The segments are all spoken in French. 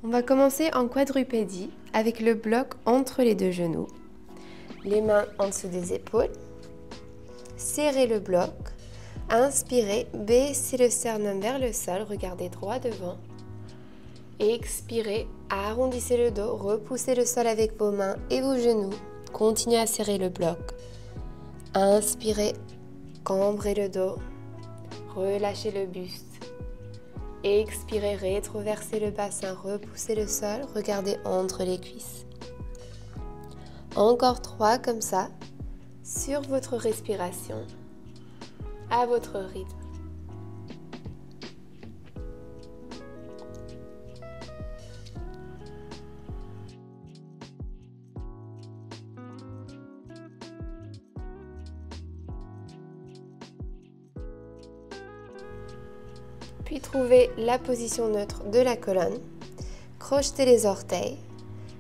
On va commencer en quadrupédie avec le bloc entre les deux genoux. Les mains en dessous des épaules. Serrez le bloc. Inspirez, baissez le sternum vers le sol, regardez droit devant. Expirez, arrondissez le dos, repoussez le sol avec vos mains et vos genoux. Continuez à serrer le bloc. Inspirez, cambrez le dos, relâchez le buste. Expirez, rétroversez le bassin, repoussez le sol, regardez entre les cuisses. Encore 3 comme ça, sur votre respiration, à votre rythme. Puis trouvez la position neutre de la colonne, crochetez les orteils,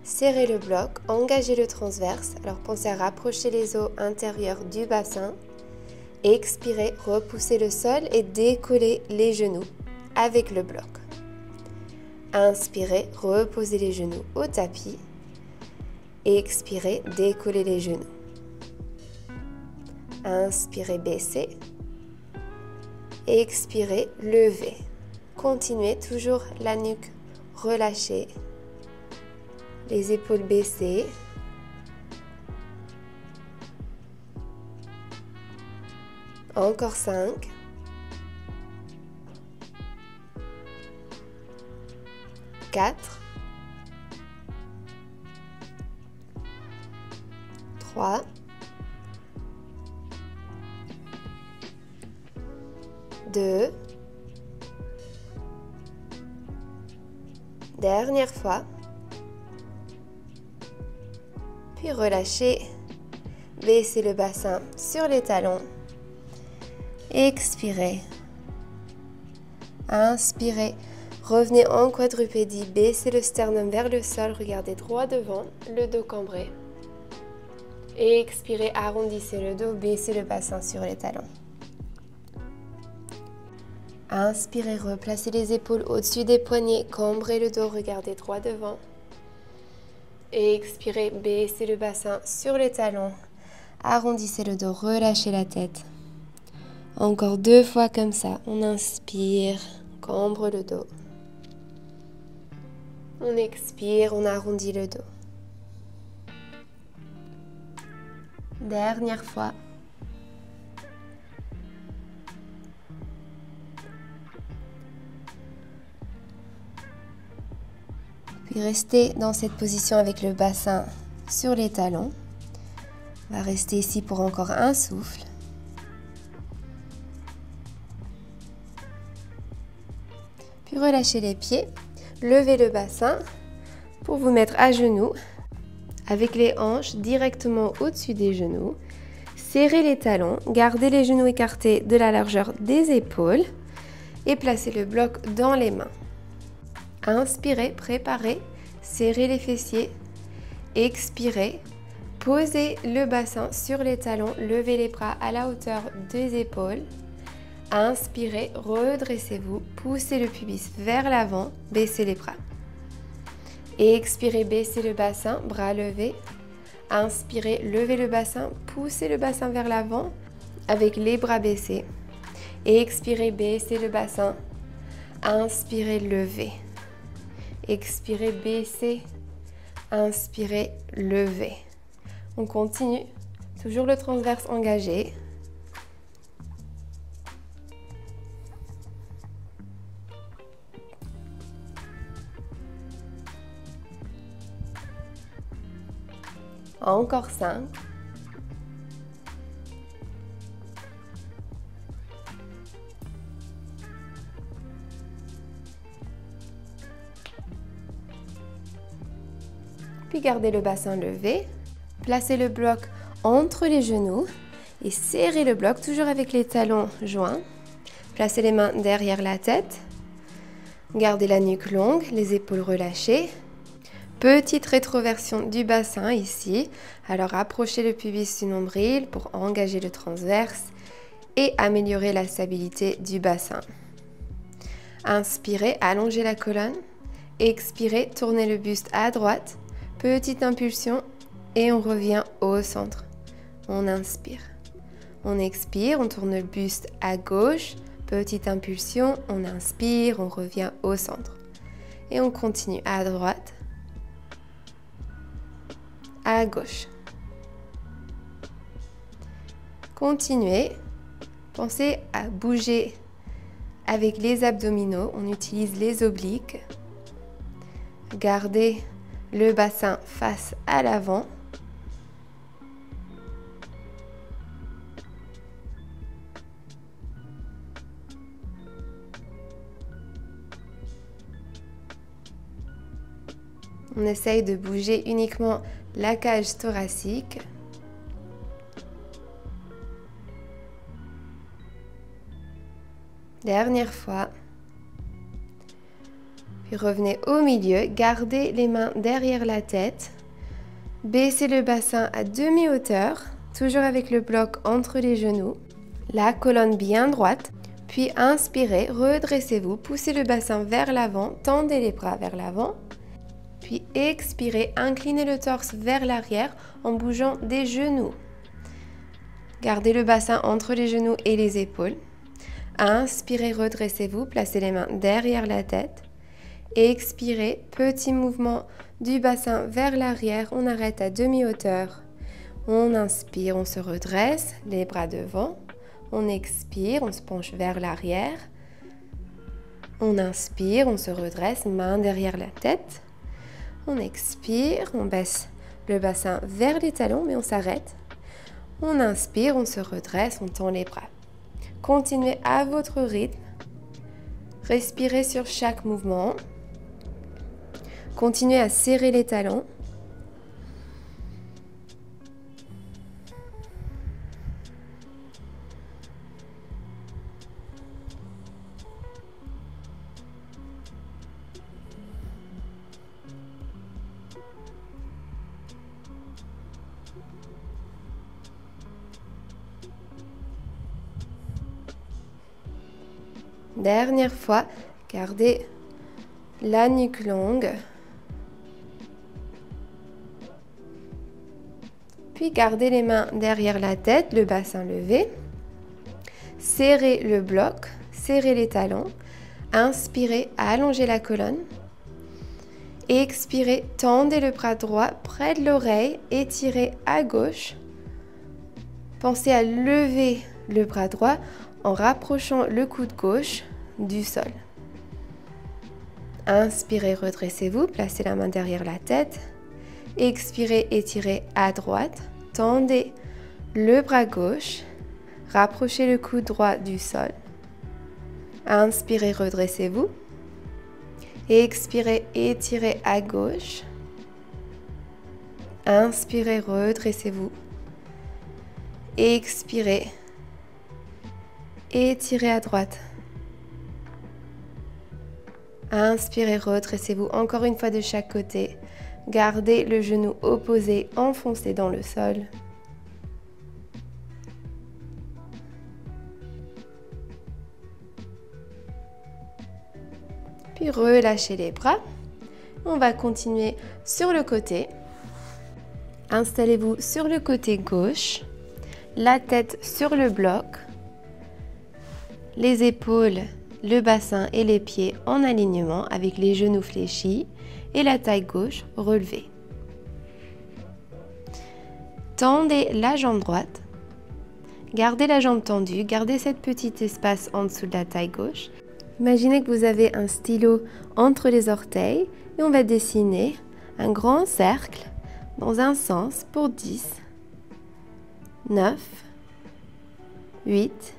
serrez le bloc, engagez le transverse, alors pensez à rapprocher les os intérieurs du bassin, expirez, repoussez le sol et décollez les genoux avec le bloc. Inspirez, reposez les genoux au tapis, expirez, décollez les genoux. Inspirez, baissez. Expirez, levez. Continuez, toujours la nuque relâchée, les épaules baissées. Encore 5. 4. 3. 2. Dernière fois. Puis relâchez. Baissez le bassin sur les talons. Expirez. Inspirez. Revenez en quadrupédie. Baissez le sternum vers le sol. Regardez droit devant, le dos cambré. Expirez. Arrondissez le dos. Baissez le bassin sur les talons. Inspirez, replacez les épaules au-dessus des poignets, cambrez le dos, regardez droit devant. Expirez, baissez le bassin sur les talons, arrondissez le dos, relâchez la tête. Encore 2 fois comme ça, on inspire, cambre le dos. On expire, on arrondit le dos. Dernière fois. Puis restez dans cette position avec le bassin sur les talons. On va rester ici pour encore un souffle. Puis relâchez les pieds, levez le bassin pour vous mettre à genoux avec les hanches directement au-dessus des genoux. Serrez les talons, gardez les genoux écartés de la largeur des épaules et placez le bloc dans les mains. Inspirez, préparez, serrez les fessiers, expirez, posez le bassin sur les talons, levez les bras à la hauteur des épaules. Inspirez, redressez-vous, poussez le pubis vers l'avant, baissez les bras. Expirez, baissez le bassin, bras levés. Inspirez, levez le bassin, poussez le bassin vers l'avant avec les bras baissés. Expirez, baissez le bassin. Inspirez, levez. Expirez, baissez. Inspirez, levez. On continue. Toujours le transverse engagé. Encore 5. Puis gardez le bassin levé. Placez le bloc entre les genoux et serrez le bloc, toujours avec les talons joints. Placez les mains derrière la tête. Gardez la nuque longue, les épaules relâchées. Petite rétroversion du bassin ici. Alors rapprochez le pubis du nombril pour engager le transverse et améliorer la stabilité du bassin. Inspirez, allongez la colonne. Expirez, tournez le buste à droite. Petite impulsion et on revient au centre. On inspire. On expire, on tourne le buste à gauche. Petite impulsion, on inspire, on revient au centre. Et on continue à droite, à gauche. Continuez. Pensez à bouger avec les abdominaux. On utilise les obliques. Gardez le bassin face à l'avant. On essaye de bouger uniquement la cage thoracique. Dernière fois. Puis revenez au milieu, gardez les mains derrière la tête. Baissez le bassin à demi-hauteur, toujours avec le bloc entre les genoux. La colonne bien droite. Puis inspirez, redressez-vous, poussez le bassin vers l'avant, tendez les bras vers l'avant. Puis expirez, inclinez le torse vers l'arrière en bougeant des genoux. Gardez le bassin entre les genoux et les épaules. Inspirez, redressez-vous, placez les mains derrière la tête. Expirez, petit mouvement du bassin vers l'arrière, on arrête à demi-hauteur. On inspire, on se redresse, les bras devant. On expire, on se penche vers l'arrière. On inspire, on se redresse, main derrière la tête. On expire, on baisse le bassin vers les talons, mais on s'arrête. On inspire, on se redresse, on tend les bras. Continuez à votre rythme. Respirez sur chaque mouvement. Continuez à serrer les talons. Dernière fois, gardez la nuque longue. Puis gardez les mains derrière la tête, le bassin levé. Serrez le bloc, serrez les talons. Inspirez, allongez la colonne. Expirez, tendez le bras droit près de l'oreille, étirez à gauche. Pensez à lever le bras droit en rapprochant le coude gauche du sol. Inspirez, redressez-vous, placez la main derrière la tête. Expirez, étirez à droite, tendez le bras gauche, rapprochez le coude droit du sol. Inspirez, redressez-vous. Expirez, étirez à gauche. Inspirez, redressez-vous. Expirez, étirez à droite. Inspirez, redressez-vous encore une fois de chaque côté. Gardez le genou opposé enfoncé dans le sol. Puis relâchez les bras. On va continuer sur le côté. Installez-vous sur le côté gauche, la tête sur le bloc, les épaules, le bassin et les pieds en alignement avec les genoux fléchis et la taille gauche relevée. Tendez la jambe droite. Gardez la jambe tendue, gardez cet petit espace en dessous de la taille gauche. Imaginez que vous avez un stylo entre les orteils et on va dessiner un grand cercle dans un sens pour 10, 9, 8,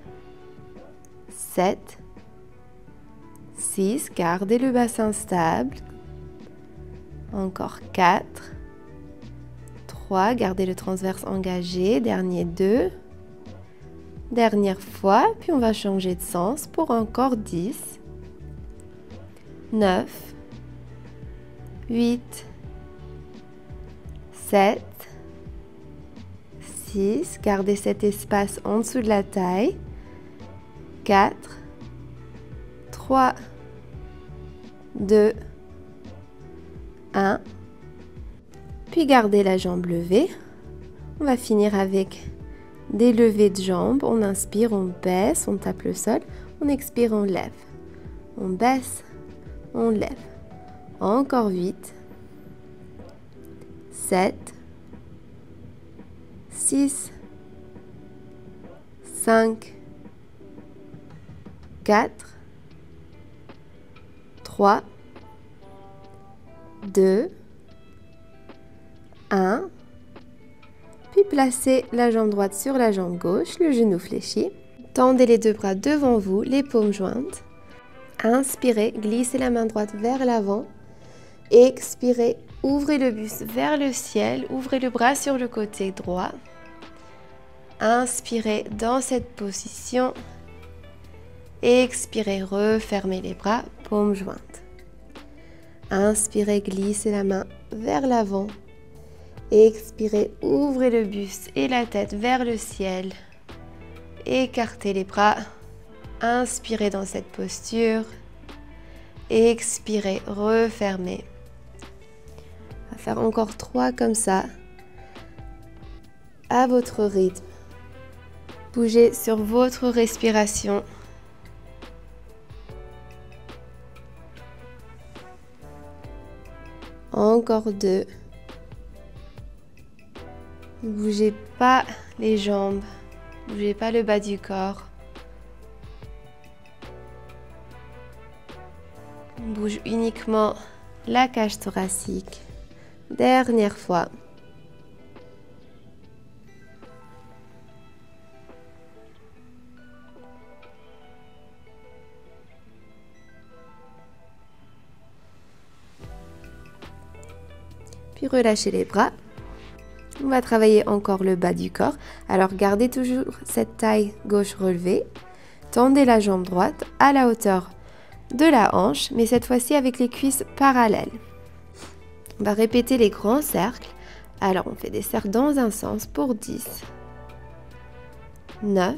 7, 6, gardez le bassin stable. Encore 4, 3, gardez le transverse engagé, dernier 2, dernière fois, puis on va changer de sens pour encore 10, 9, 8, 7, 6, gardez cet espace en dessous de la taille, 4, 3, 2, 1. Puis gardez la jambe levée. On va finir avec des levées de jambes. On inspire, on baisse, on tape le sol. On expire, on lève. On baisse, on lève. Encore 8, 7, 6, 5, 4, 3, 2, 1. Puis placez la jambe droite sur la jambe gauche, le genou fléchi. Tendez les deux bras devant vous, les paumes jointes. Inspirez, glissez la main droite vers l'avant. Expirez, ouvrez le buste vers le ciel, ouvrez le bras sur le côté droit. Inspirez dans cette position. Expirez, refermez les bras, paumes jointes. Inspirez, glissez la main vers l'avant. Expirez, ouvrez le buste et la tête vers le ciel. Écartez les bras. Inspirez dans cette posture. Expirez, refermez. On va faire encore 3 comme ça. À votre rythme. Bougez sur votre respiration. Encore 2. Ne bougez pas les jambes. Ne bougez pas le bas du corps. On bouge uniquement la cage thoracique. Dernière fois. Puis relâchez les bras. On va travailler encore le bas du corps. Alors gardez toujours cette taille gauche relevée. Tendez la jambe droite à la hauteur de la hanche, mais cette fois-ci avec les cuisses parallèles. On va répéter les grands cercles. Alors on fait des cercles dans un sens pour 10, 9,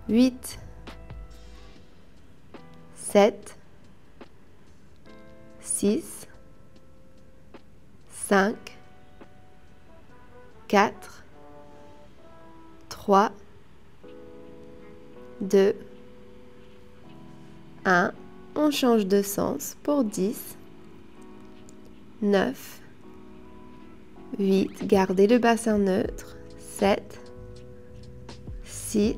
8, 7, 6, 5, 4, 3, 2, 1. On change de sens pour 10, 9, 8. Gardez le bassin neutre. 7, 6,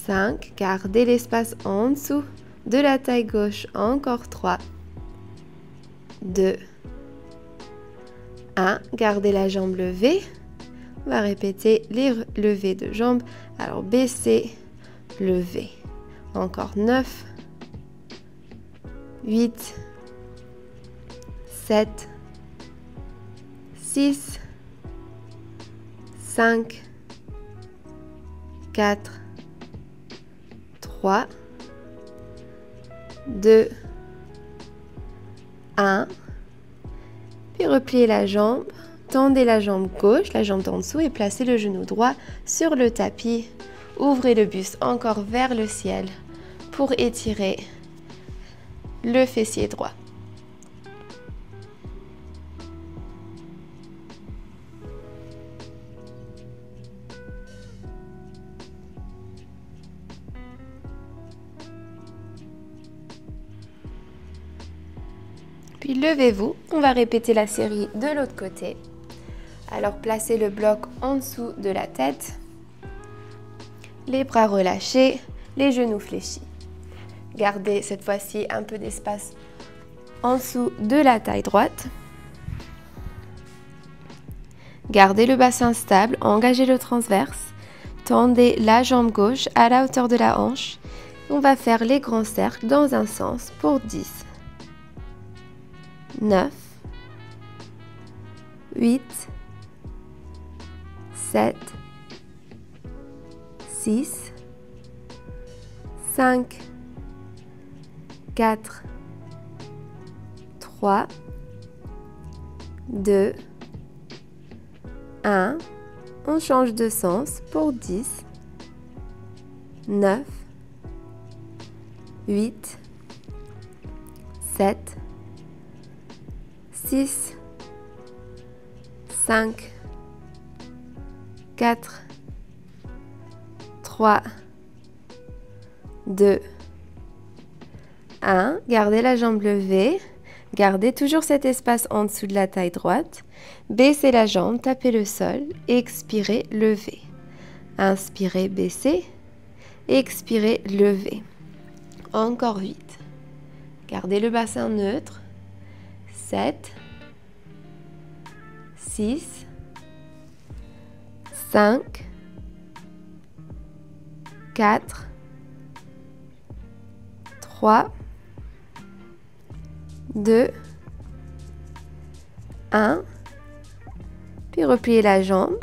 5. Gardez l'espace en dessous de la taille gauche. Encore 3, 2, 1. Gardez la jambe levée. On va répéter les levées de jambes. Alors baissez, levez. Encore 9, 8, 7, 6, 5, 4, 3, 2, 1. Puis repliez la jambe, tendez la jambe gauche, la jambe d'en dessous et placez le genou droit sur le tapis. Ouvrez le buste encore vers le ciel pour étirer le fessier droit. Puis levez-vous, on va répéter la série de l'autre côté. Alors placez le bloc en dessous de la tête. Les bras relâchés, les genoux fléchis. Gardez cette fois-ci un peu d'espace en dessous de la taille droite. Gardez le bassin stable, engagez le transverse. Tendez la jambe gauche à la hauteur de la hanche. On va faire les grands cercles dans un sens pour 10, 9, 8, 7, 6, 5, 4, 3, 2, 1. On change de sens pour 10, 9, 8, 7, 6, 5, 4, 3, 2, 1. Gardez la jambe levée. Gardez toujours cet espace en dessous de la taille droite. Baissez la jambe, tapez le sol. Expirez, levez. Inspirez, baissez. Expirez, levez. Encore 8. Gardez le bassin neutre. 7, 6, 5, 4, 3, 2, 1. Puis repliez la jambe.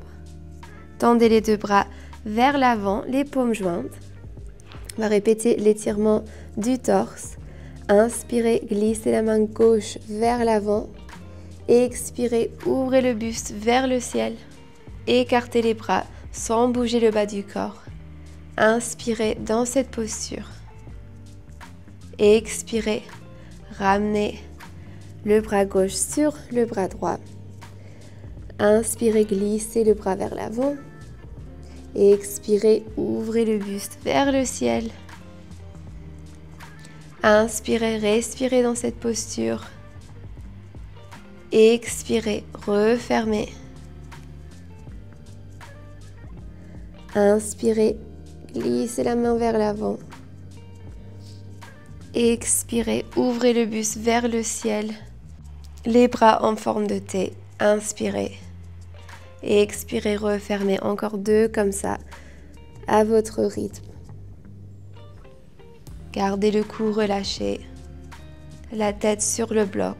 Tendez les deux bras vers l'avant, les paumes jointes. On va répéter l'étirement du torse. Inspirez, glissez la main gauche vers l'avant. Expirez, ouvrez le buste vers le ciel. Écartez les bras sans bouger le bas du corps. Inspirez dans cette posture. Expirez, ramenez le bras gauche sur le bras droit. Inspirez, glissez le bras vers l'avant. Expirez, ouvrez le buste vers le ciel. Inspirez, respirez dans cette posture. Expirez, refermez. Inspirez, glissez la main vers l'avant. Expirez, ouvrez le buste vers le ciel. Les bras en forme de T. Inspirez. Expirez, refermez. Encore 2 comme ça, à votre rythme. Gardez le cou relâché, la tête sur le bloc.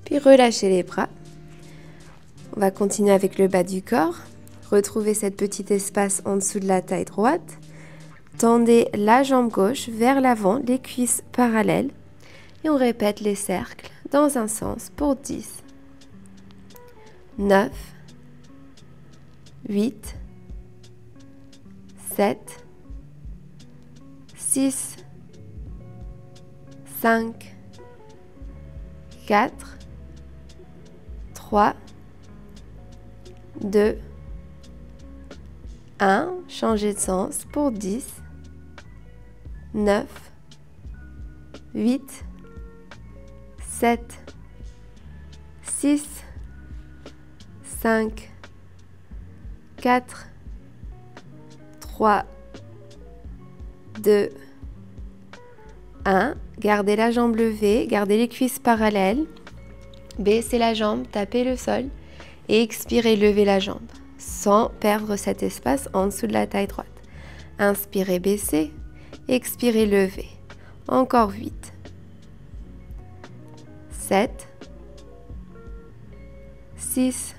Puis relâchez les bras. On va continuer avec le bas du corps. Retrouvez cet petit espace en dessous de la taille droite. Tendez la jambe gauche vers l'avant, les cuisses parallèles. Et on répète les cercles dans un sens pour 10, 9, 8, 7, 6, 5, 4, 3, 2, 1. Changez de sens pour 10, 9, 8, 7, 6, 5, 4, 3, 2, 1. Gardez la jambe levée, gardez les cuisses parallèles. Baissez la jambe, tapez le sol et expirez, levez la jambe sans perdre cet espace en dessous de la taille droite. Inspirez, baissez, expirez, levez. Encore 8, 7, 6,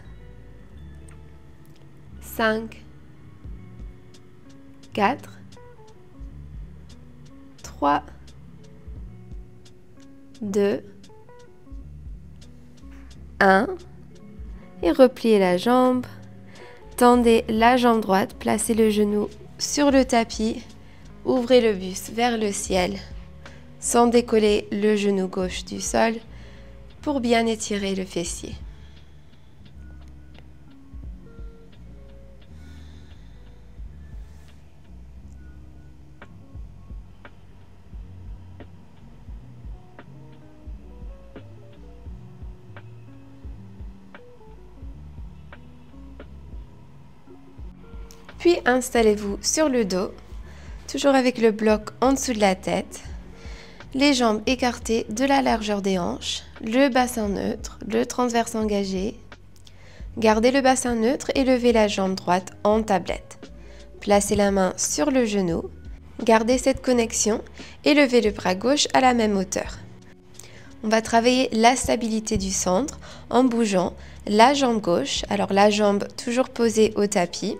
5, 4, 3, 2, 1. Et repliez la jambe. Tendez la jambe droite, placez le genou sur le tapis, ouvrez le buste vers le ciel, sans décoller le genou gauche du sol pour bien étirer le fessier. Puis installez-vous sur le dos, toujours avec le bloc en dessous de la tête, les jambes écartées de la largeur des hanches, le bassin neutre, le transverse engagé. Gardez le bassin neutre et levez la jambe droite en tablette. Placez la main sur le genou, gardez cette connexion et levez le bras gauche à la même hauteur. On va travailler la stabilité du centre en bougeant la jambe gauche, alors la jambe toujours posée au tapis.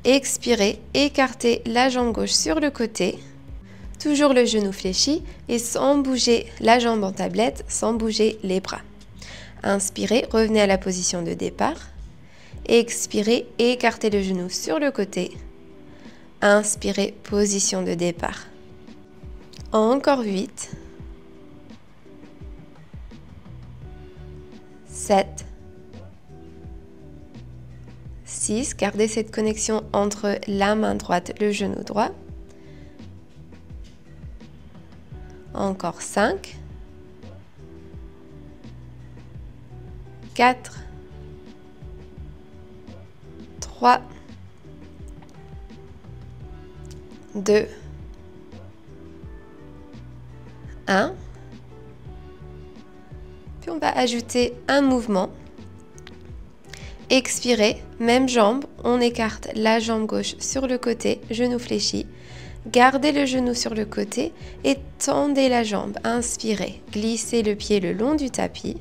Expirez, écartez la jambe gauche sur le côté. Toujours le genou fléchi et sans bouger la jambe en tablette, sans bouger les bras. Inspirez, revenez à la position de départ. Expirez, écartez le genou sur le côté. Inspirez, position de départ. Encore 8. 7. 6. Gardez cette connexion entre la main droite et le genou droit. Encore 5. 4. 3. 2. 1. Puis on va ajouter un mouvement. Expirez, même jambe, on écarte la jambe gauche sur le côté, genou fléchi. Gardez le genou sur le côté et tendez la jambe. Inspirez, glissez le pied le long du tapis.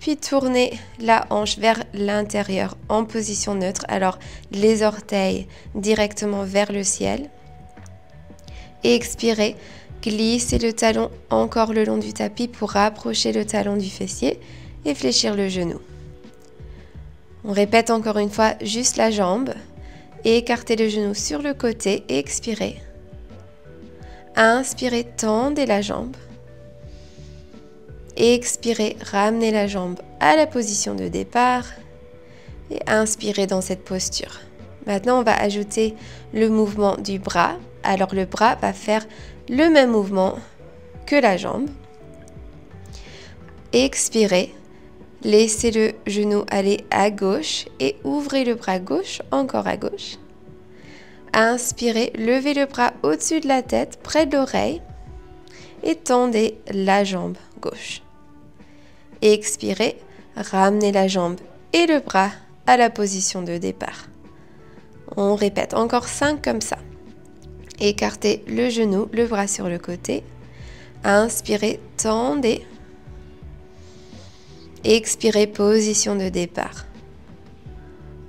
Puis tournez la hanche vers l'intérieur en position neutre. Alors les orteils directement vers le ciel. Et expirez, glissez le talon encore le long du tapis pour rapprocher le talon du fessier et fléchir le genou. On répète encore une fois juste la jambe. Et écartez le genou sur le côté et expirez. Inspirez, tendez la jambe. Expirez, ramenez la jambe à la position de départ. Et inspirez dans cette posture. Maintenant, on va ajouter le mouvement du bras. Alors, le bras va faire le même mouvement que la jambe. Expirez. Laissez le genou aller à gauche et ouvrez le bras gauche, encore à gauche. Inspirez, levez le bras au-dessus de la tête, près de l'oreille et tendez la jambe gauche. Expirez, ramenez la jambe et le bras à la position de départ. On répète encore 5 comme ça. Écartez le genou, le bras sur le côté. Inspirez, tendez. Expirez, position de départ.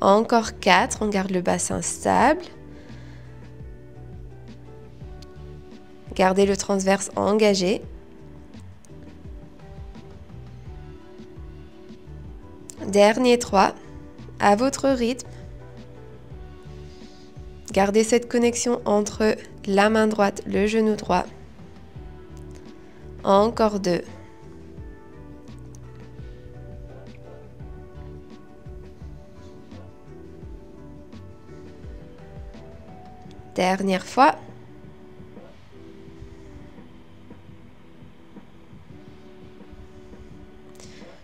Encore 4, on garde le bassin stable. Gardez le transverse engagé. Dernier 3, à votre rythme. Gardez cette connexion entre la main droite, le genou droit. Encore 2. Dernière fois.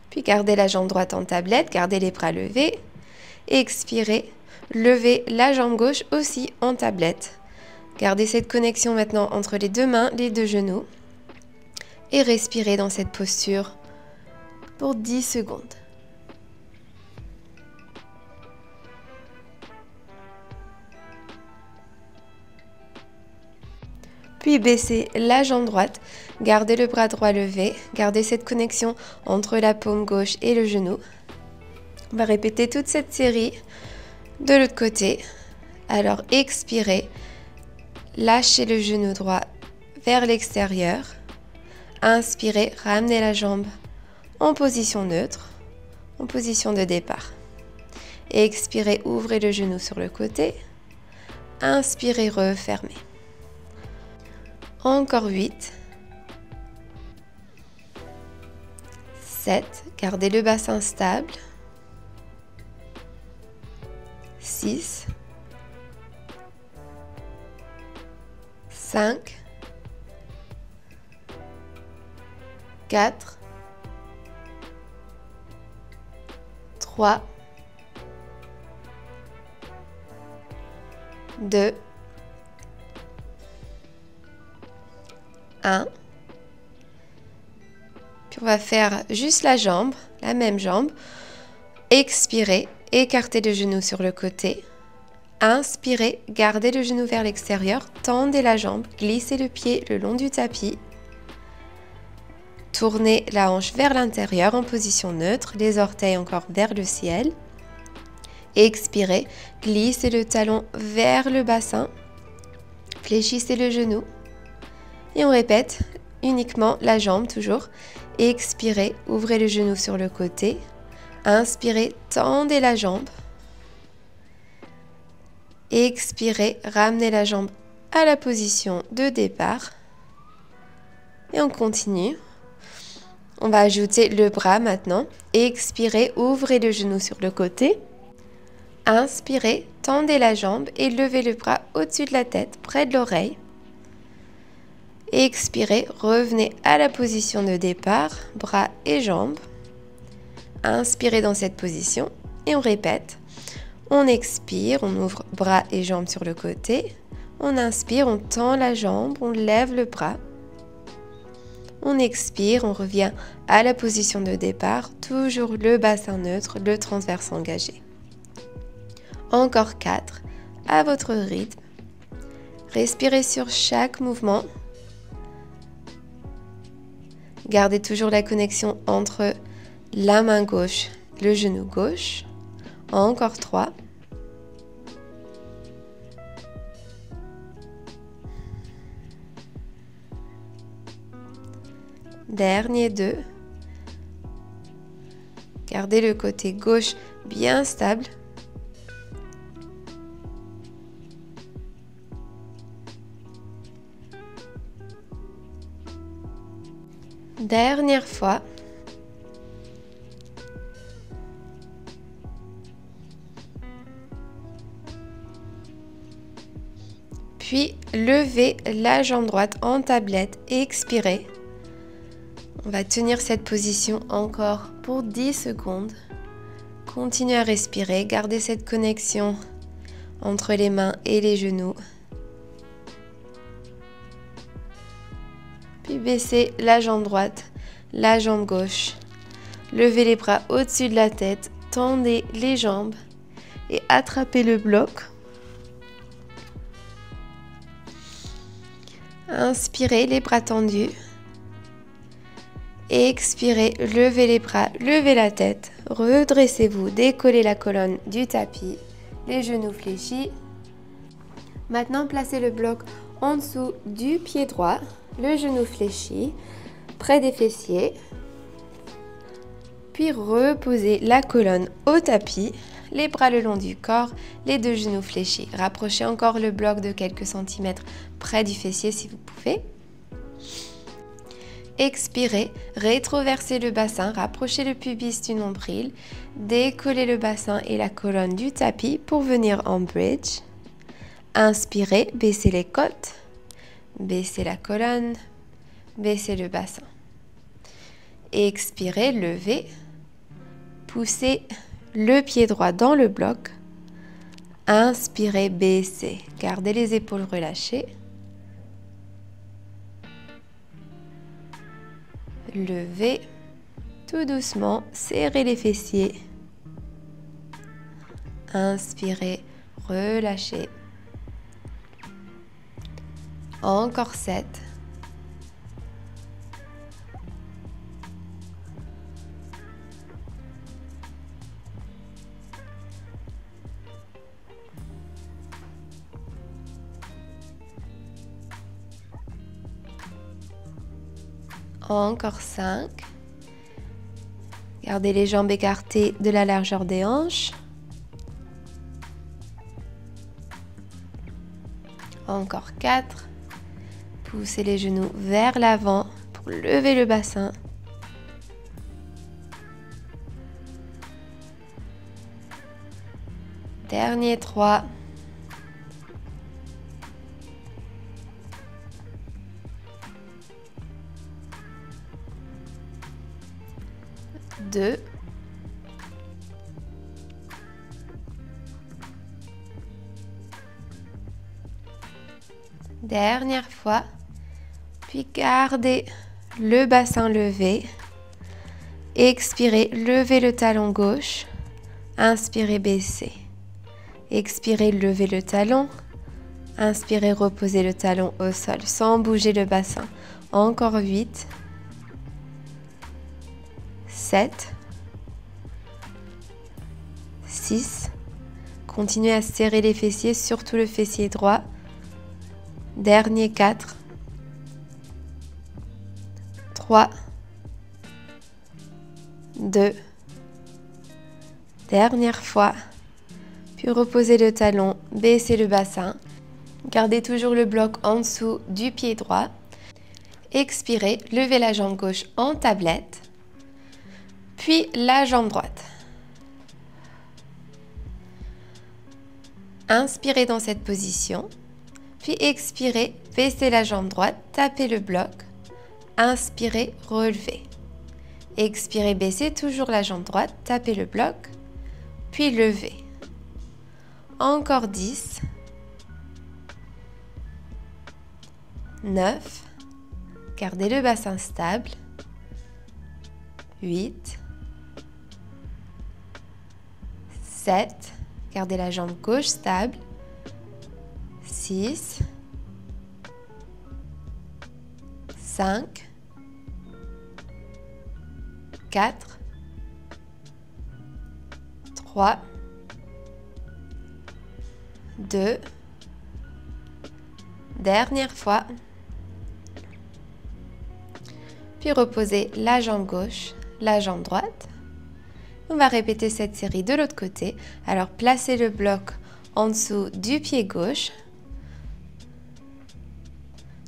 Puis gardez la jambe droite en tablette, gardez les bras levés. Expirez, levez la jambe gauche aussi en tablette. Gardez cette connexion maintenant entre les deux mains, les deux genoux. Et respirez dans cette posture pour 10 secondes. Puis baissez la jambe droite, gardez le bras droit levé, gardez cette connexion entre la paume gauche et le genou. On va répéter toute cette série de l'autre côté. Alors expirez, lâchez le genou droit vers l'extérieur. Inspirez, ramenez la jambe en position neutre, en position de départ. Expirez, ouvrez le genou sur le côté. Inspirez, refermez. Encore 8, 7, gardez le bassin stable, 6, 5, 4, 3, 2, 1. Puis on va faire juste la jambe, la même jambe. Expirez, écartez le genou sur le côté. Inspirez, gardez le genou vers l'extérieur, tendez la jambe, glissez le pied le long du tapis. Tournez la hanche vers l'intérieur en position neutre, les orteils encore vers le ciel. Expirez, glissez le talon vers le bassin. Fléchissez le genou. Et on répète uniquement la jambe toujours. Expirez, ouvrez le genou sur le côté. Inspirez, tendez la jambe. Expirez, ramenez la jambe à la position de départ. Et on continue. On va ajouter le bras maintenant. Expirez, ouvrez le genou sur le côté. Inspirez, tendez la jambe et levez le bras au-dessus de la tête, près de l'oreille. Expirez, revenez à la position de départ, bras et jambes. Inspirez dans cette position et on répète. On expire, on ouvre bras et jambes sur le côté. On inspire, on tend la jambe, on lève le bras. On expire, on revient à la position de départ, toujours le bassin neutre, le transverse engagé. Encore 4, à votre rythme. Respirez sur chaque mouvement. Gardez toujours la connexion entre la main gauche, le genou gauche. Encore 3. Dernier 2. Gardez le côté gauche bien stable. Dernière fois. Puis levez la jambe droite en tablette et expirez. On va tenir cette position encore pour 10 secondes. Continuez à respirer, gardez cette connexion entre les mains et les genoux. Puis baissez la jambe droite, la jambe gauche. Levez les bras au-dessus de la tête, tendez les jambes et attrapez le bloc. Inspirez, les bras tendus. Expirez, levez les bras, levez la tête. Redressez-vous, décollez la colonne du tapis, les genoux fléchis. Maintenant, placez le bloc en dessous du pied droit, le genou fléchi, près des fessiers. Puis reposez la colonne au tapis, les bras le long du corps, les deux genoux fléchis. Rapprochez encore le bloc de quelques centimètres près du fessier si vous pouvez. Expirez, rétroversez le bassin, rapprochez le pubis du nombril, décollez le bassin et la colonne du tapis pour venir en bridge. Inspirez, baissez les côtes, baissez la colonne, baissez le bassin. Expirez, levez, poussez le pied droit dans le bloc. Inspirez, baissez, gardez les épaules relâchées. Levez, tout doucement, serrez les fessiers. Inspirez, relâchez. Encore 7. Encore 5. Gardez les jambes écartées de la largeur des hanches. Encore 4. Poussez les genoux vers l'avant pour lever le bassin. Dernier 3. 2. Dernière fois. Puis gardez le bassin levé. Expirez, levez le talon gauche. Inspirez, baissez. Expirez, levez le talon. Inspirez, reposez le talon au sol sans bouger le bassin. Encore 8. 7. 6. Continuez à serrer les fessiers, surtout le fessier droit. Dernier 4. 3. 2. Dernière fois. Puis reposez le talon, baissez le bassin. Gardez toujours le bloc en dessous du pied droit. Expirez, levez la jambe gauche en tablette. Puis la jambe droite. Inspirez dans cette position. Puis expirez, baissez la jambe droite, tapez le bloc. Inspirez, relevez. Expirez, baissez toujours la jambe droite, tapez le bloc. Puis levez. Encore 10. 9. Gardez le bassin stable. 8. 7. Gardez la jambe gauche stable. 6. 5. 4. 3. 2. Dernière fois. Puis reposez la jambe gauche, la jambe droite. On va répéter cette série de l'autre côté. Alors placez le bloc en dessous du pied gauche.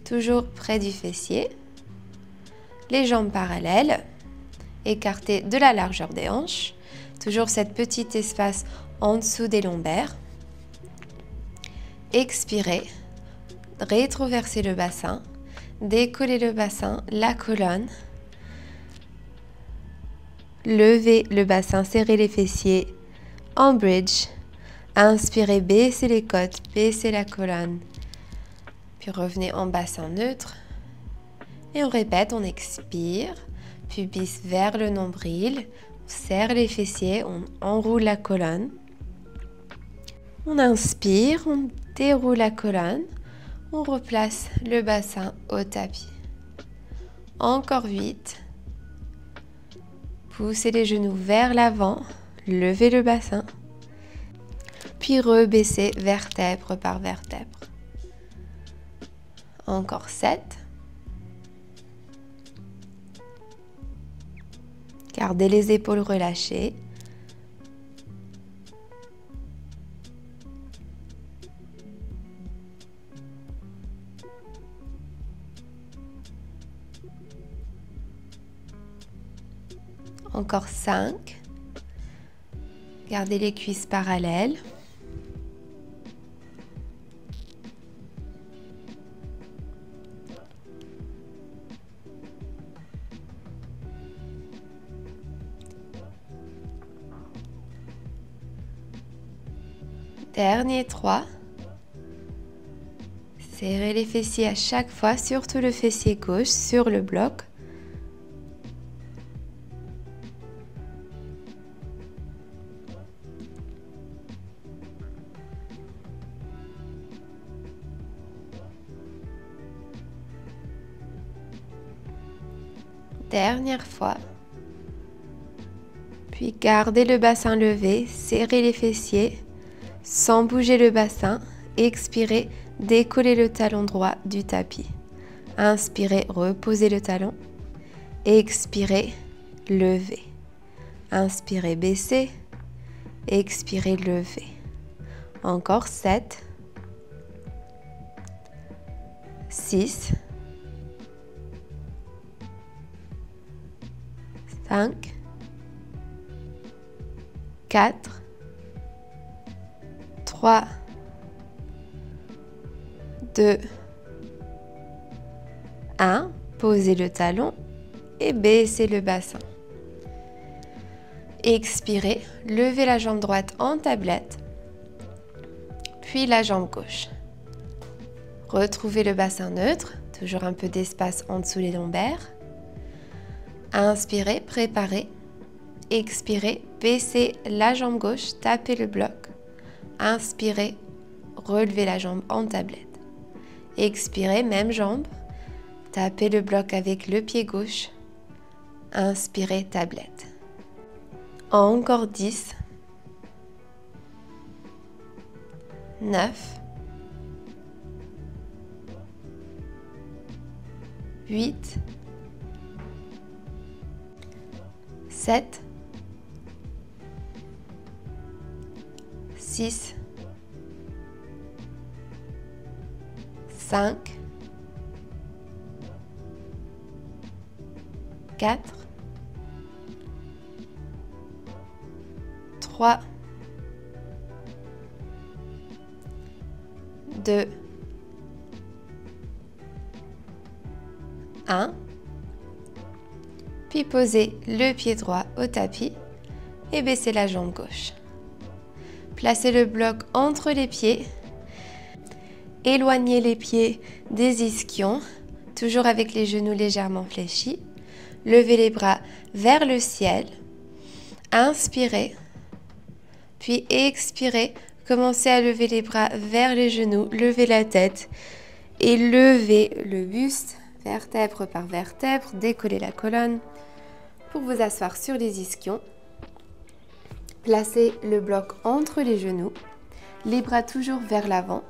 Toujours près du fessier. Les jambes parallèles. Écartez de la largeur des hanches. Toujours cet petit espace en dessous des lombaires. Expirez. Rétroversez le bassin. Décollez le bassin, la colonne. Levez le bassin, serrez les fessiers en bridge. Inspirez, baissez les côtes, baissez la colonne. Puis revenez en bassin neutre. Et on répète, on expire. Pubis vers le nombril. On serre les fessiers, on enroule la colonne. On inspire, on déroule la colonne. On replace le bassin au tapis. Encore 8. Poussez les genoux vers l'avant, levez le bassin, puis rebaissez vertèbre par vertèbre. Encore 7. Gardez les épaules relâchées. Encore 5. Gardez les cuisses parallèles. Dernier 3. Serrez les fessiers à chaque fois, surtout le fessier gauche sur le bloc. Dernière fois. Puis gardez le bassin levé, serrez les fessiers sans bouger le bassin. Expirez, décollez le talon droit du tapis. Inspirez, reposez le talon. Expirez, levez. Inspirez, baissez. Expirez, levez. Encore 7. 6. 5, 4, 3, 2, 1. Posez le talon et baissez le bassin. Expirez, levez la jambe droite en tablette, puis la jambe gauche. Retrouvez le bassin neutre, toujours un peu d'espace en dessous les lombaires. Inspirez, préparez. Expirez, baissez la jambe gauche, tapez le bloc. Inspirez, relevez la jambe en tablette. Expirez, même jambe. Tapez le bloc avec le pied gauche. Inspirez, tablette. Encore 10. 9. 8, 7, 6, 5, 4, 3, 2, 1. Puis posez le pied droit au tapis et baissez la jambe gauche. Placez le bloc entre les pieds. Éloignez les pieds des ischions, toujours avec les genoux légèrement fléchis. Levez les bras vers le ciel. Inspirez, puis expirez. Commencez à lever les bras vers les genoux, levez la tête et levez le buste, vertèbre par vertèbre, décollez la colonne pour vous asseoir sur les ischions. Placez le bloc entre les genoux, les bras toujours vers l'avant.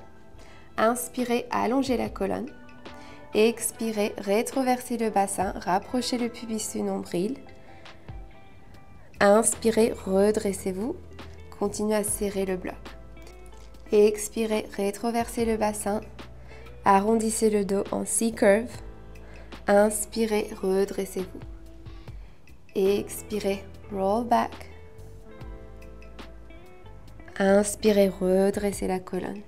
Inspirez, allongez la colonne. Expirez, rétroversez le bassin, rapprochez le pubis du nombril. Inspirez, redressez-vous, continuez à serrer le bloc. Expirez, rétroversez le bassin, arrondissez le dos en C-curve. Inspirez, redressez-vous. Expirez, roll back. Inspirez, redressez la colonne.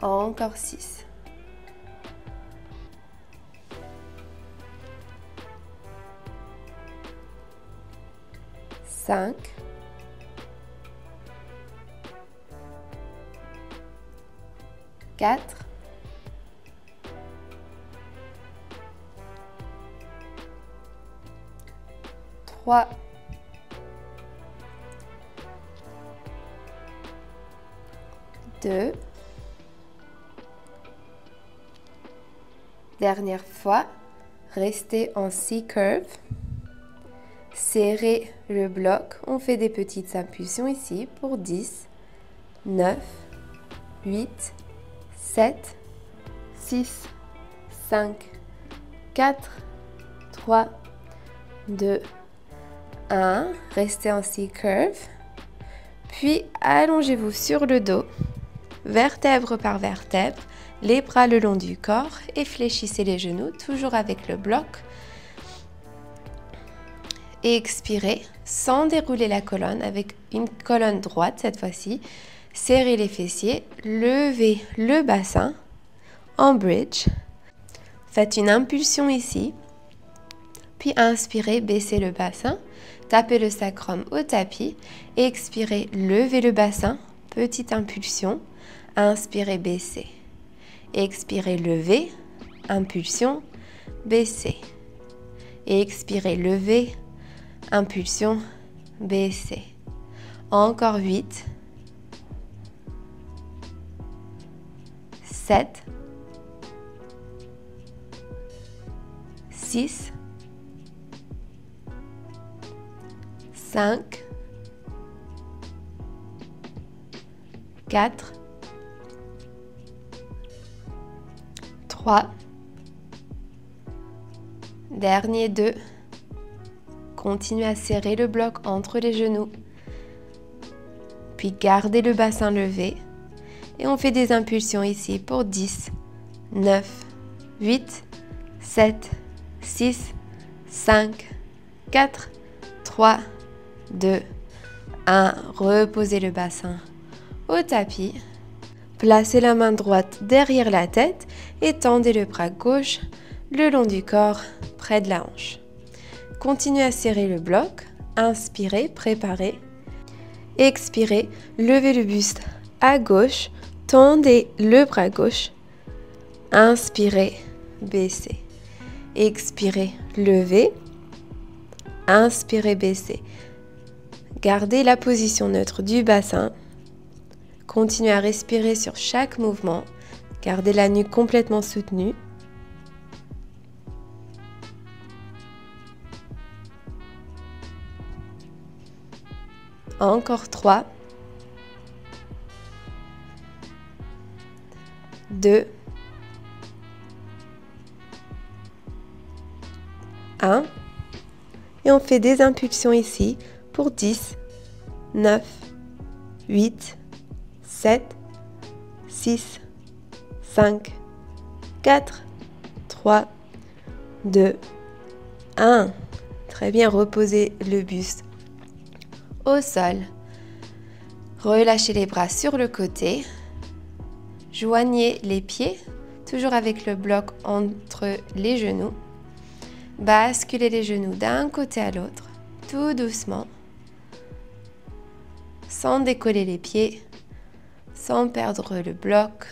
Encore 6. 5. 4. 3. 2. Dernière fois, restez en C-curve. Serrez le bloc. On fait des petites impulsions ici pour 10, 9, 8, 7, 6, 5, 4, 3, 2, 1. Restez en C-curve. Puis allongez-vous sur le dos, vertèbre par vertèbre, les bras le long du corps et fléchissez les genoux, toujours avec le bloc. Et expirez sans dérouler la colonne, avec une colonne droite cette fois-ci. Serrez les fessiers, levez le bassin en bridge. Faites une impulsion ici, puis inspirez, baissez le bassin, tapez le sacrum au tapis, expirez, levez le bassin, petite impulsion, inspirez, baissez. Expirez, levez, impulsion, baissez. Expirez, levez, impulsion, baissez. Encore 8, 7, 6, 5, 4, 3, dernier 2. Continuez à serrer le bloc entre les genoux. Puis gardez le bassin levé. Et on fait des impulsions ici pour 10, 9, 8, 7, 6, 5, 4, 3, 2, 1. Reposez le bassin au tapis. Placez la main droite derrière la tête et tendez le bras gauche le long du corps, près de la hanche. Continuez à serrer le bloc. Inspirez, préparez. Expirez, levez le buste à gauche, tendez le bras gauche. Inspirez, baissez. Expirez, levez. Inspirez, baissez. Gardez la position neutre du bassin. Continuez à respirer sur chaque mouvement. Gardez la nuque complètement soutenue. Encore 3, 2, 1. Et on fait des impulsions ici pour 10, 9, 8, 7, 6, 5, 4, 3, 2, 1. Très bien, reposez le buste au sol. Relâchez les bras sur le côté. Joignez les pieds, toujours avec le bloc entre les genoux. Basculez les genoux d'un côté à l'autre, tout doucement, sans décoller les pieds, sans perdre le bloc.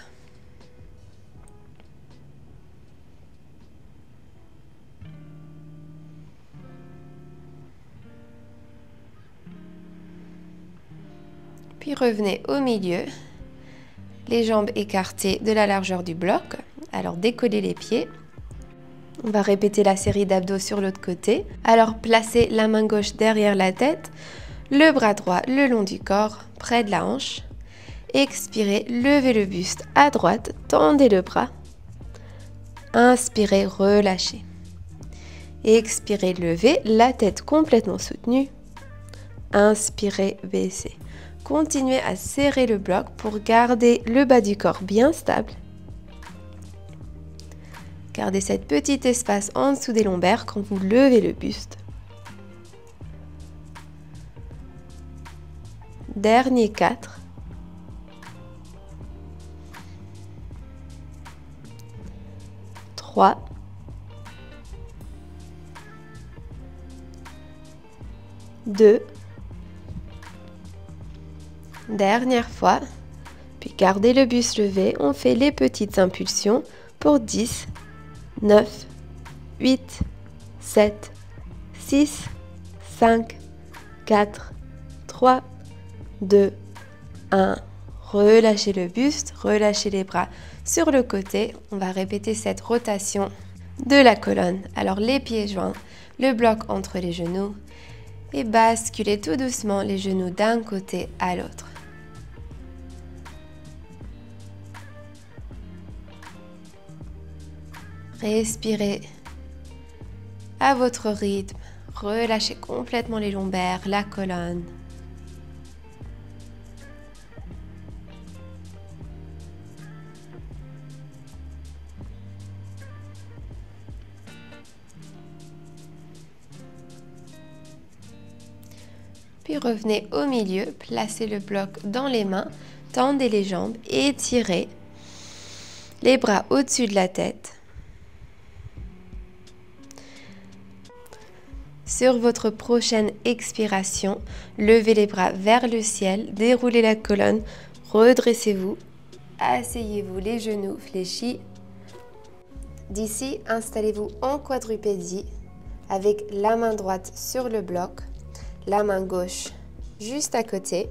Puis revenez au milieu, les jambes écartées de la largeur du bloc. Alors décollez les pieds. On va répéter la série d'abdos sur l'autre côté. Alors placez la main gauche derrière la tête, le bras droit le long du corps, près de la hanche. Expirez, levez le buste à droite, tendez le bras. Inspirez, relâchez. Expirez, levez, la tête complètement soutenue. Inspirez, baissez. Continuez à serrer le bloc pour garder le bas du corps bien stable. Gardez cette petite espace en dessous des lombaires quand vous levez le buste. Dernier 4. 3. 2. Dernière fois, puis gardez le buste levé, on fait les petites impulsions pour 10, 9, 8, 7, 6, 5, 4, 3, 2, 1. Relâchez le buste, relâchez les bras sur le côté. On va répéter cette rotation de la colonne. Alors les pieds joints, le bloc entre les genoux et basculez tout doucement les genoux d'un côté à l'autre. Respirez à votre rythme, relâchez complètement les lombaires, la colonne. Puis revenez au milieu, placez le bloc dans les mains, tendez les jambes, étirez les bras au-dessus de la tête. Sur votre prochaine expiration, levez les bras vers le ciel, déroulez la colonne, redressez-vous, asseyez-vous les genoux fléchis. D'ici, installez-vous en quadrupédie avec la main droite sur le bloc, la main gauche juste à côté.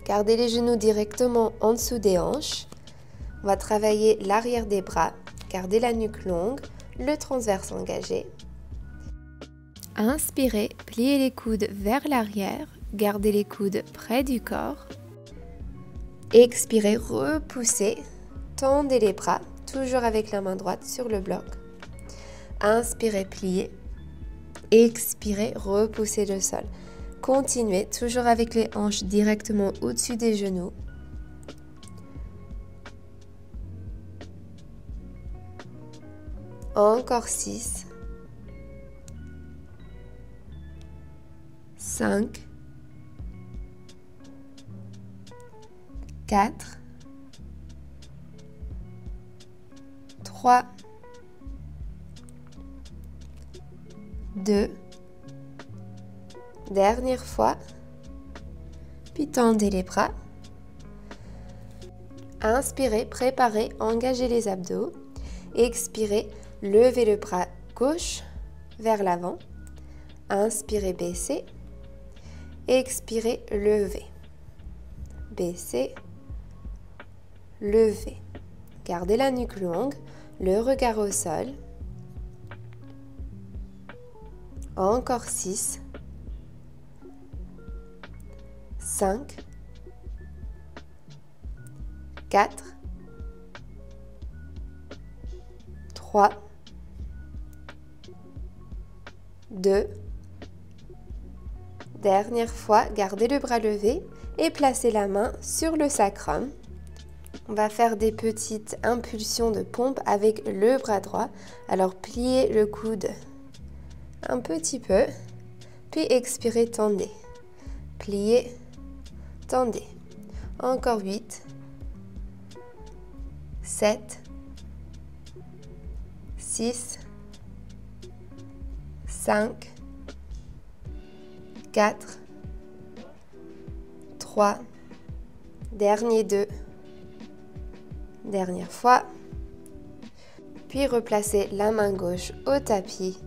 Gardez les genoux directement en dessous des hanches. On va travailler l'arrière des bras, gardez la nuque longue, le transverse engagé. Inspirez, pliez les coudes vers l'arrière, gardez les coudes près du corps. Expirez, repoussez, tendez les bras, toujours avec la main droite sur le bloc. Inspirez, pliez. Expirez, repoussez le sol. Continuez, toujours avec les hanches directement au-dessus des genoux. Encore 6. 5, 4, 3, 2, dernière fois, puis tendez les bras. Inspirez, préparez, engagez les abdos. Expirez, levez le bras gauche vers l'avant. Inspirez, baissez. Expirez, levez. Baissez, levez. Gardez la nuque longue, le regard au sol. Encore 6, 5, 4, 3, 2. Dernière fois, gardez le bras levé et placez la main sur le sacrum. On va faire des petites impulsions de pompe avec le bras droit. Alors pliez le coude un petit peu, puis expirez, tendez. Pliez, tendez. Encore 8, 7, 6, 5, 4, 3, dernier 2, dernière fois. Puis replacez la main gauche au tapis,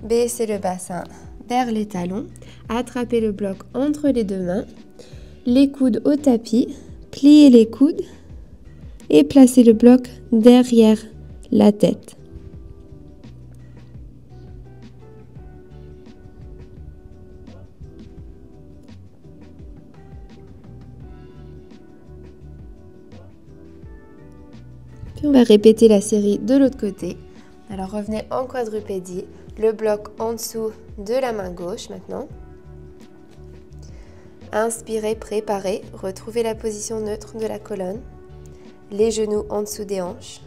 baissez le bassin vers les talons, attrapez le bloc entre les deux mains, les coudes au tapis, pliez les coudes et placez le bloc derrière la tête. Puis on va répéter la série de l'autre côté. Alors revenez en quadrupédie, le bloc en dessous de la main gauche maintenant. Inspirez, préparez, retrouvez la position neutre de la colonne. Les genoux en dessous des hanches.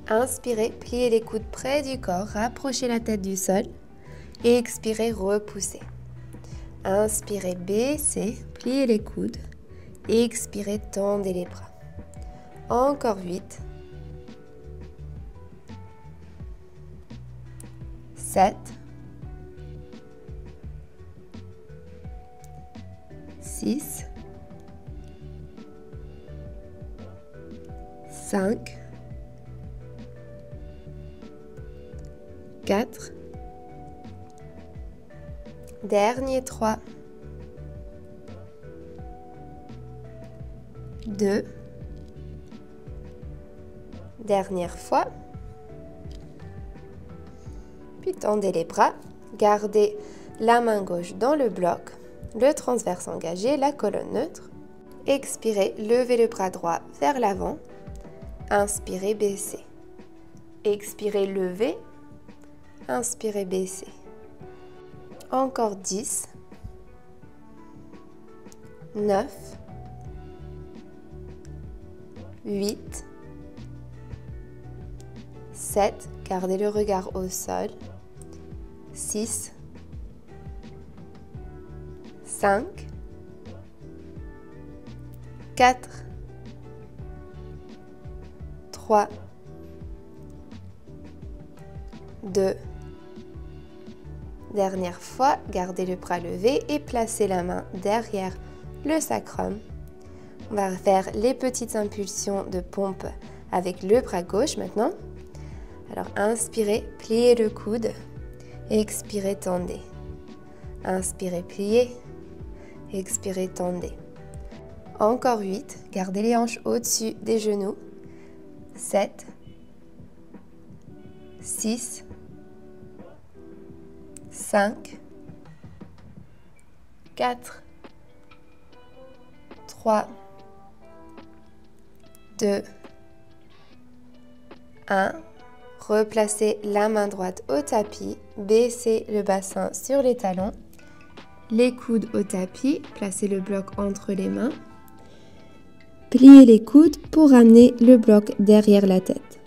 Inspirez, pliez les coudes près du corps, rapprochez la tête du sol. Et expirez, repoussez. Inspirez, baissez, pliez les coudes. Et expirez, tendez les bras. Encore 8. 7, 6, 5, 4, dernier 3, 2, dernière fois. Puis tendez les bras, gardez la main gauche dans le bloc, le transverse engagé, la colonne neutre. Expirez, levez le bras droit vers l'avant. Inspirez, baissez. Expirez, levez. Inspirez, baissez. Encore 10, 9, 8, 7, gardez le regard au sol. 6, 5, 4, 3, 2, dernière fois, gardez le bras levé et placez la main derrière le sacrum. On va faire les petites impulsions de pompe avec le bras gauche maintenant. Alors inspirez, pliez le coude. Expirez, tendez. Inspirez, pliez. Expirez, tendez. Encore 8. Gardez les hanches au-dessus des genoux. 7. 6. 5. 4. 3. 2. 1. Replacez la main droite au tapis, baissez le bassin sur les talons, les coudes au tapis, placez le bloc entre les mains, pliez les coudes pour amener le bloc derrière la tête.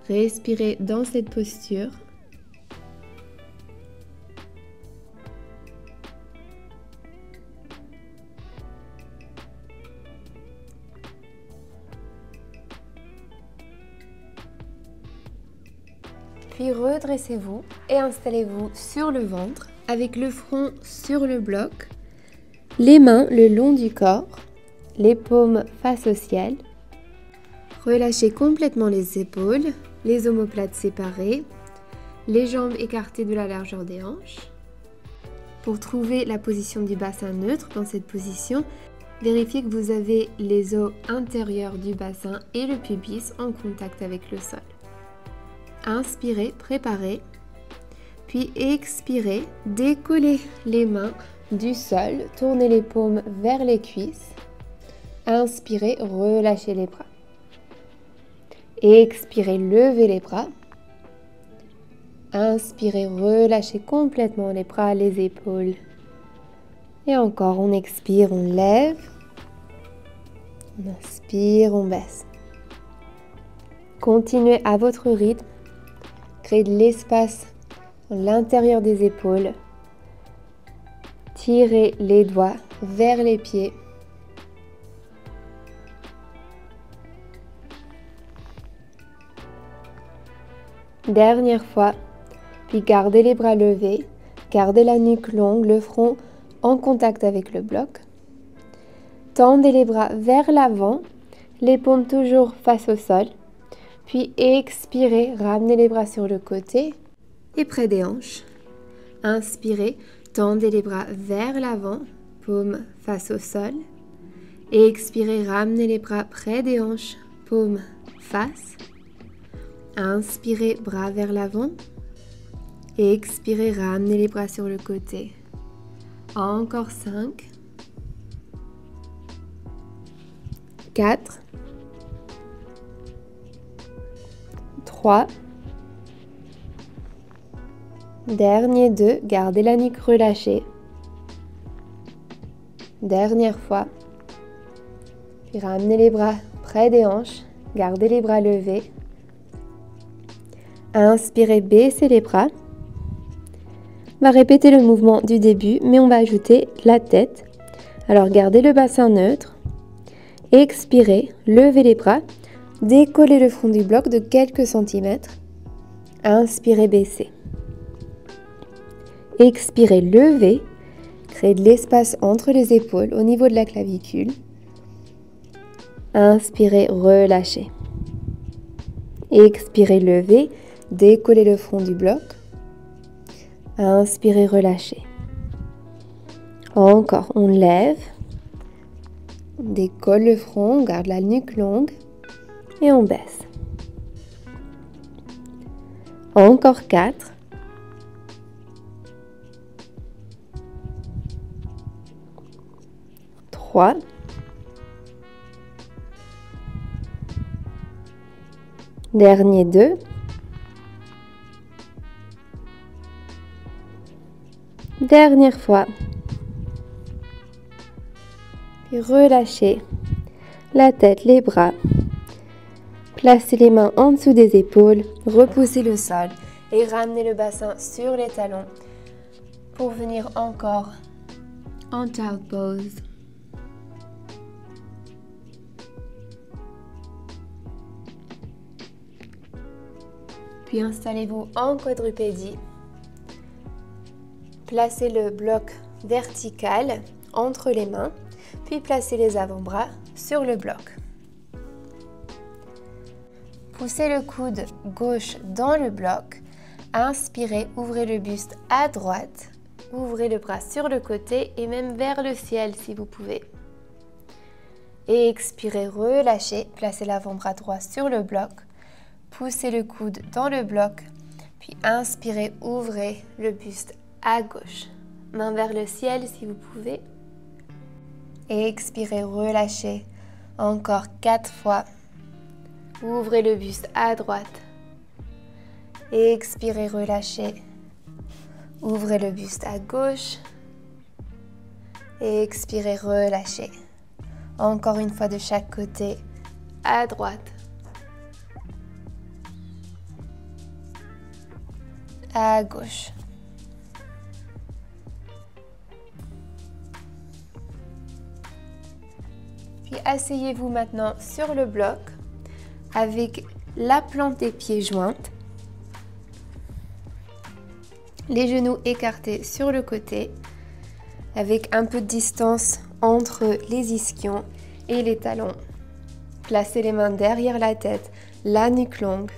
Respirez dans cette posture. Puis redressez-vous et installez-vous sur le ventre avec le front sur le bloc, les mains le long du corps, les paumes face au ciel. Relâchez complètement les épaules, les omoplates séparées, les jambes écartées de la largeur des hanches. Pour trouver la position du bassin neutre dans cette position, vérifiez que vous avez les os intérieurs du bassin et le pubis en contact avec le sol. Inspirez, préparez, puis expirez, décollez les mains du sol, tournez les paumes vers les cuisses. Inspirez, relâchez les bras. Expirez, levez les bras. Inspirez, relâchez complètement les bras, les épaules. Et encore, on expire, on lève. On inspire, on baisse. Continuez à votre rythme. Créez de l'espace dans l'intérieur des épaules. Tirez les doigts vers les pieds. Dernière fois. Puis gardez les bras levés. Gardez la nuque longue, le front en contact avec le bloc. Tendez les bras vers l'avant, les paumes toujours face au sol. Puis expirez, ramenez les bras sur le côté et près des hanches. Inspirez, tendez les bras vers l'avant, paumes face au sol. Et expirez, ramenez les bras près des hanches, paumes face. Inspirez, bras vers l'avant. Et expirez, ramenez les bras sur le côté. Encore 5. 4. 3. Dernier 2. Gardez la nuque relâchée. Dernière fois. Puis ramenez les bras près des hanches. Gardez les bras levés. Inspirez, baissez les bras. On va répéter le mouvement du début, mais on va ajouter la tête. Alors gardez le bassin neutre. Expirez, levez les bras. Décollez le front du bloc de quelques centimètres. Inspirez, baissez. Expirez, levez. Créez de l'espace entre les épaules au niveau de la clavicule. Inspirez, relâchez. Expirez, levez. Décollez le front du bloc. Inspirez, relâchez. Encore, on lève. On décolle le front, on garde la nuque longue. Et on baisse. Encore 4. 3. Dernier 2. Dernière fois. Puis relâchez la tête, les bras. Placez les mains en dessous des épaules. Repoussez le sol et ramenez le bassin sur les talons pour venir encore en child pose. Puis installez-vous en quadrupédie. Placez le bloc vertical entre les mains, puis placez les avant-bras sur le bloc. Poussez le coude gauche dans le bloc. Inspirez, ouvrez le buste à droite. Ouvrez le bras sur le côté et même vers le ciel si vous pouvez. Et expirez, relâchez. Placez l'avant-bras droit sur le bloc. Poussez le coude dans le bloc. Puis inspirez, ouvrez le buste à gauche. Main vers le ciel si vous pouvez. Et expirez, relâchez. Encore 4 fois. Ouvrez le buste à droite. Et expirez, relâchez. Ouvrez le buste à gauche. Et expirez, relâchez. Encore une fois de chaque côté. À droite. À gauche. Puis asseyez-vous maintenant sur le bloc avec la plante des pieds jointe, les genoux écartés sur le côté, avec un peu de distance entre les ischions et les talons. Placez les mains derrière la tête, la nuque longue.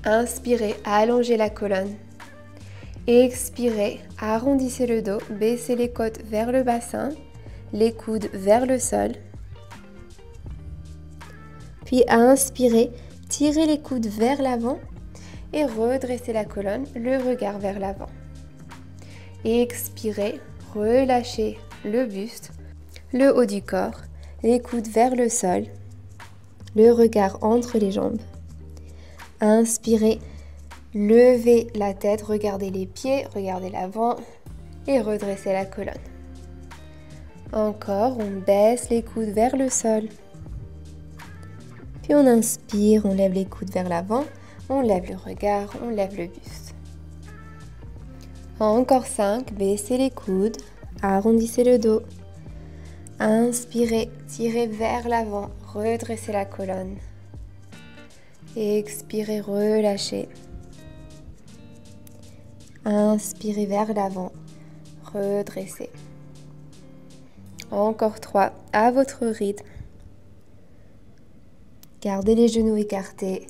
Inspirez, allongez la colonne. Expirez, arrondissez le dos, baissez les côtes vers le bassin, les coudes vers le sol. Puis inspirez, tirez les coudes vers l'avant et redressez la colonne, le regard vers l'avant. Expirez, relâchez le buste, le haut du corps, les coudes vers le sol, le regard entre les jambes. Inspirez, Levez la tête, regardez les pieds, regardez l'avant et redressez la colonne. Encore, on baisse les coudes vers le sol. Puis on inspire, on lève les coudes vers l'avant, on lève le regard, on lève le buste. Encore 5, baissez les coudes, arrondissez le dos. Inspirez, tirez vers l'avant, redressez la colonne. Expirez, relâchez. Inspirez vers l'avant, redressez. Encore 3, à votre rythme. Gardez les genoux écartés,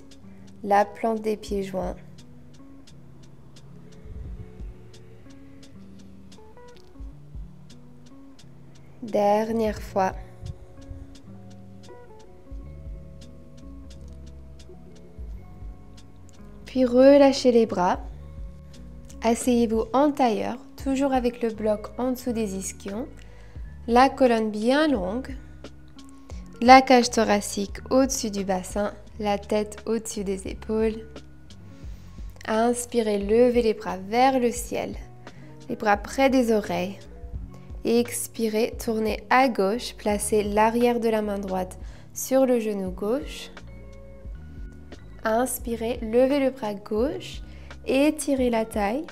la plante des pieds joints. Dernière fois. Puis relâchez les bras. Asseyez-vous en tailleur, toujours avec le bloc en dessous des ischions. La colonne bien longue. La cage thoracique au-dessus du bassin, la tête au-dessus des épaules. Inspirez, levez les bras vers le ciel, les bras près des oreilles. Expirez, tournez à gauche, placez l'arrière de la main droite sur le genou gauche. Inspirez, levez le bras gauche, étirez la taille.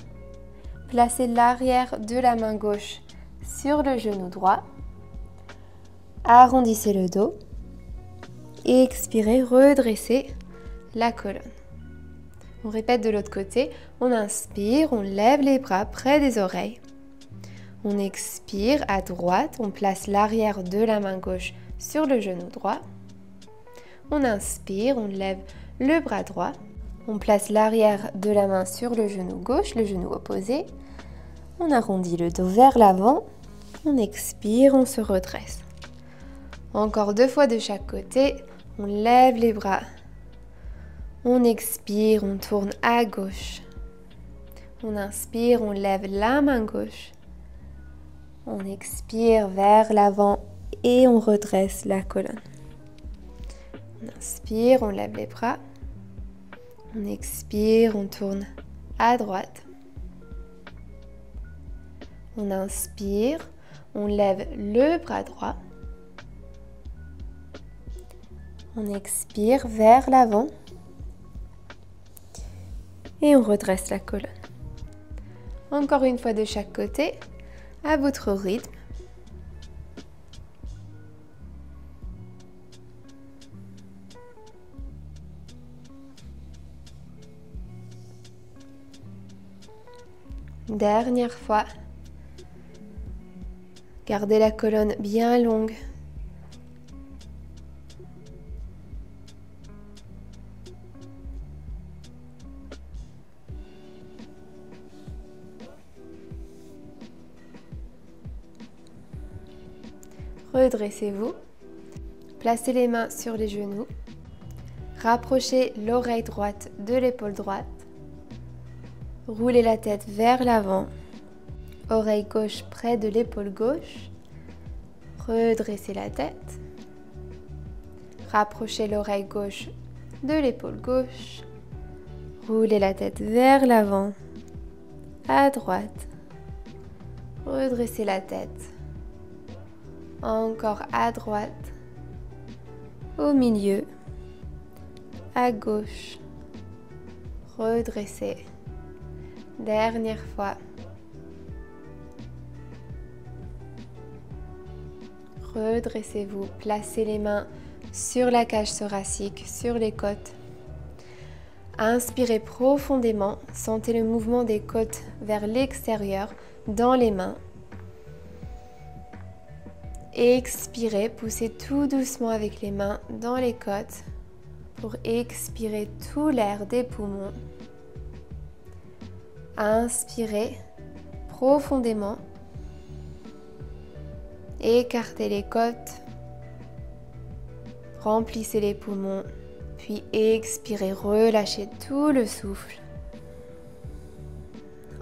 Placez l'arrière de la main gauche sur le genou droit. Arrondissez le dos. Expirez, redressez la colonne. On répète de l'autre côté. On inspire, on lève les bras près des oreilles. On expire à droite, on place l'arrière de la main gauche sur le genou droit. On inspire, on lève le bras droit. On place l'arrière de la main sur le genou gauche, le genou opposé. On arrondit le dos vers l'avant. On expire, on se redresse. Encore 2 fois de chaque côté. On lève les bras. On expire, on tourne à gauche. On inspire, on lève la main gauche. On expire vers l'avant et on redresse la colonne. On inspire, on lève les bras. On expire, on tourne à droite. On inspire, on lève le bras droit. On expire vers l'avant. Et on redresse la colonne. Encore une fois de chaque côté, à votre rythme. Dernière fois. Gardez la colonne bien longue. Redressez-vous. Placez les mains sur les genoux. Rapprochez l'oreille droite de l'épaule droite. Roulez la tête vers l'avant. Oreille gauche près de l'épaule gauche. Redressez la tête. Rapprochez l'oreille gauche de l'épaule gauche. Roulez la tête vers l'avant. À droite. Redressez la tête. Encore à droite, au milieu, à gauche, redressez. Dernière fois. Redressez-vous, placez les mains sur la cage thoracique, sur les côtes. Inspirez profondément, sentez le mouvement des côtes vers l'extérieur dans les mains. Expirez, poussez tout doucement avec les mains dans les côtes pour expirer tout l'air des poumons. Inspirez profondément. Écartez les côtes. Remplissez les poumons. Puis expirez, relâchez tout le souffle.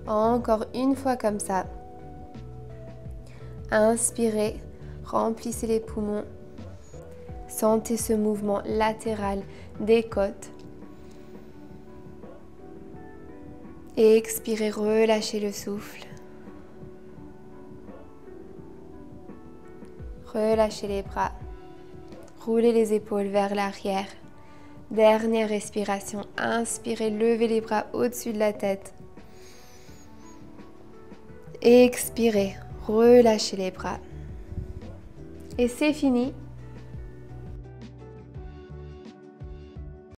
Encore une fois comme ça. Inspirez. Remplissez les poumons. Sentez ce mouvement latéral des côtes. Expirez, relâchez le souffle. Relâchez les bras. Roulez les épaules vers l'arrière. Dernière respiration. Inspirez, levez les bras au-dessus de la tête. Expirez, relâchez les bras. Et c'est fini.